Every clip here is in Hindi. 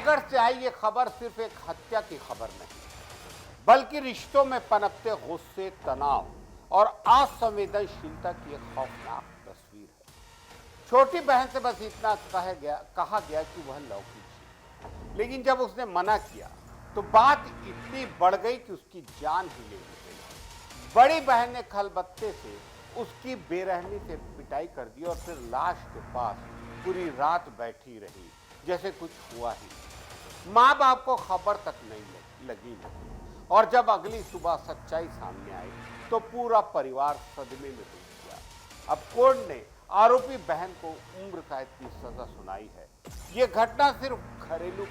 रायगढ़ से आई ये खबर सिर्फ एक हत्या की खबर नहीं, बल्कि रिश्तों में पनपते गुस्से, तनाव और असंवेदनशीलता की एक खौफनाक तस्वीर है। छोटी बहन से बस इतना कहा गया कि वह लौकी थी, लेकिन जब उसने मना किया तो बात इतनी बढ़ गई कि उसकी जान ही ले ली गई। बड़ी बहन ने खलबत्ते से उसकी बेरहमी से पिटाई कर दी और फिर लाश के पास पूरी रात बैठी रही जैसे कुछ हुआ ही नहीं। माँ बाप को खबर तक नहीं लगी और जब अगली सुबह सच्चाई सामने आई तो पूरा परिवार सदमे में डूब गया। अब कोर्ट ने आरोपी बहन को उम्र कैद की सजा सुनाई है। ये घटना सिर्फ घरेलू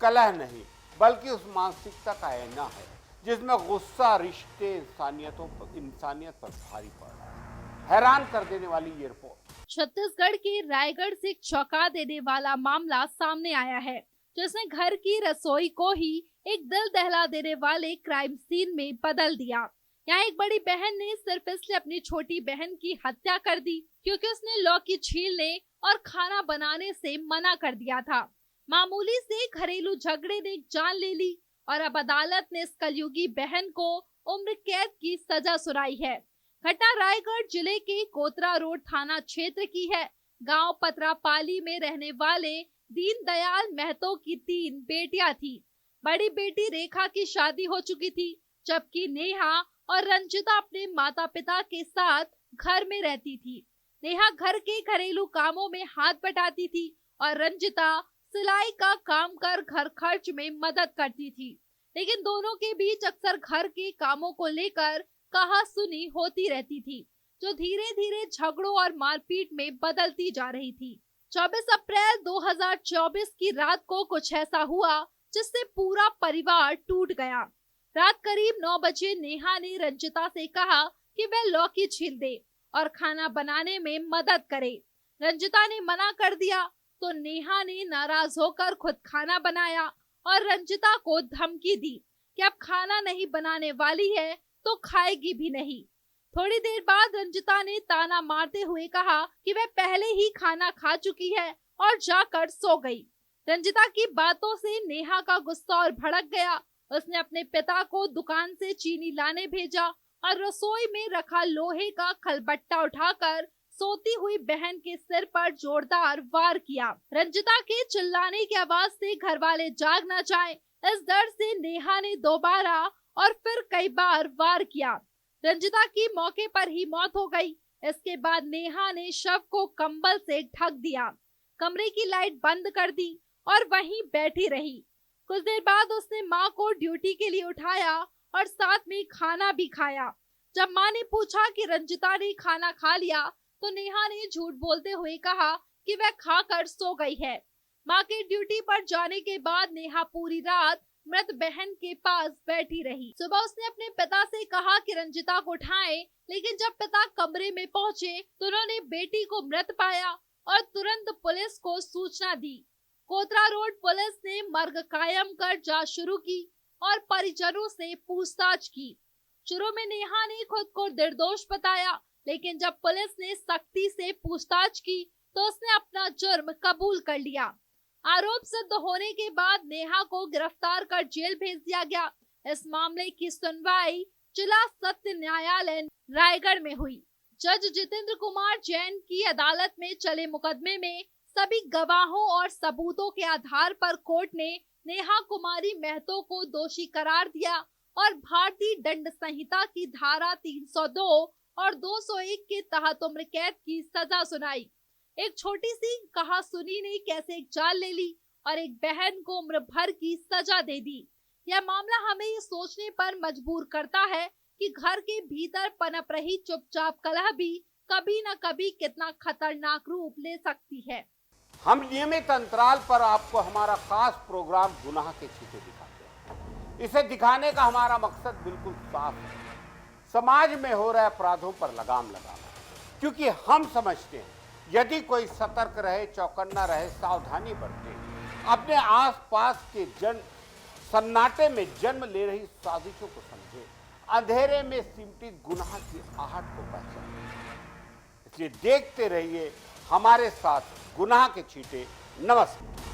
कलह नहीं, बल्कि उस मानसिकता का आईना है जिसमें गुस्सा, रिश्ते, इंसानियत पर भारी पड़ रहा है। हैरान कर देने वाली ये रिपोर्ट। छत्तीसगढ़ के रायगढ़ से चौंका देने वाला मामला सामने आया है, जिसने घर की रसोई को ही एक दिल दहला देने वाले क्राइम सीन में बदल दिया। यहाँ एक बड़ी बहन ने सिर्फ इसलिए अपनी छोटी बहन की हत्या कर दी क्योंकि उसने लौकी छीलने और खाना बनाने से मना कर दिया था। मामूली से घरेलू झगड़े ने जान ले ली और अब अदालत ने इस कलयुगी बहन को उम्र कैद की सजा सुनाई है। घटना रायगढ़ जिले के कोतरा रोड थाना क्षेत्र की है। गांव पतरापाली में रहने वाले दीनदयाल महतो की 3 बेटियां थी। बड़ी बेटी रेखा की शादी हो चुकी थी, जबकि नेहा और रंजिता अपने माता पिता के साथ घर में रहती थी। नेहा घर के घरेलू कामों में हाथ बटाती थी और रंजिता सिलाई का काम कर घर खर्च में मदद करती थी, लेकिन दोनों के बीच अक्सर घर के कामों को लेकर कहासुनी होती रहती थी, जो धीरे धीरे झगड़ों और मारपीट में बदलती जा रही थी। 24 अप्रैल 2024 की रात को कुछ ऐसा हुआ जिससे पूरा परिवार टूट गया। रात करीब 9 बजे नेहा ने रंजिता से कहा कि वह लौकी छील दे और खाना बनाने में मदद करे। रंजिता ने मना कर दिया तो नेहा ने नाराज होकर खुद खाना बनाया और रंजिता को धमकी दी कि अब खाना नहीं बनाने वाली है तो खाएगी भी नहीं। थोड़ी देर बाद रंजिता ने ताना मारते हुए कहा कि वह पहले ही खाना खा चुकी है और जाकर सो गई। रंजिता की बातों से नेहा का गुस्सा और भड़क गया। उसने अपने पिता को दुकान से चीनी लाने भेजा और रसोई में रखा लोहे का खलबट्टा उठाकर सोती हुई बहन के सिर पर जोरदार वार किया। रंजिता के चिल्लाने की आवाज से घर वाले जाग न जाएं, इस डर से नेहा ने दोबारा और फिर कई बार वार किया। रंजिता की मौके पर ही मौत हो गई। इसके बाद नेहा ने शव को कंबल से ढक दिया, कमरे की लाइट बंद कर दी और वहीं बैठी रही। कुछ देर बाद उसने माँ को ड्यूटी के लिए उठाया और साथ में खाना भी खाया। जब माँ ने पूछा कि रंजिता ने खाना खा लिया तो नेहा ने झूठ बोलते हुए कहा कि वह खाकर सो गई है। माँ के ड्यूटी पर जाने के बाद नेहा पूरी रात मृत बहन के पास बैठी रही। सुबह उसने अपने पिता से कहा कि रंजिता को उठाएं, लेकिन जब पिता कमरे में पहुंचे तो उन्होंने बेटी को मृत पाया और तुरंत पुलिस को सूचना दी। कोतरा रोड पुलिस ने मर्ग कायम कर जांच शुरू की और परिजनों से पूछताछ की। शुरू में नेहा ने खुद को निर्दोष बताया, लेकिन जब पुलिस ने सख्ती से पूछताछ की तो उसने अपना जुर्म कबूल कर लिया। आरोप सिद्ध होने के बाद नेहा को गिरफ्तार कर जेल भेज दिया गया। इस मामले की सुनवाई जिला सत्र न्यायालय रायगढ़ में हुई। जज जितेंद्र कुमार जैन की अदालत में चले मुकदमे में सभी गवाहों और सबूतों के आधार पर कोर्ट ने नेहा कुमारी महतो को दोषी करार दिया और भारतीय दंड संहिता की धारा 302 और 201 के तहत उम्र कैद की सजा सुनाई। एक छोटी सी कहासुनी ने कैसे एक जान ले ली और एक बहन को उम्र भर की सजा दे दी। यह मामला हमें ये सोचने पर मजबूर करता है कि घर के भीतर पनप रही चुपचाप कलह भी कभी न कभी कितना खतरनाक रूप ले सकती है। हम नियमित अंतराल पर आपको हमारा खास प्रोग्राम गुनाह के छींटे दिखाते हैं। इसे दिखाने का हमारा मकसद बिल्कुल साफ है, समाज में हो रहे अपराधों पर लगाम लगाना, क्योंकि हम समझते हैं यदि कोई सतर्क रहे, चौकन्ना रहे, सावधानी बरते, अपने आसपास के सन्नाटे में जन्म ले रही साजिशों को समझे, अंधेरे में सिमटी गुनाह की आहट को पहचाने। इसलिए देखते रहिए हमारे साथ गुनाह के छींटे। नमस्कार।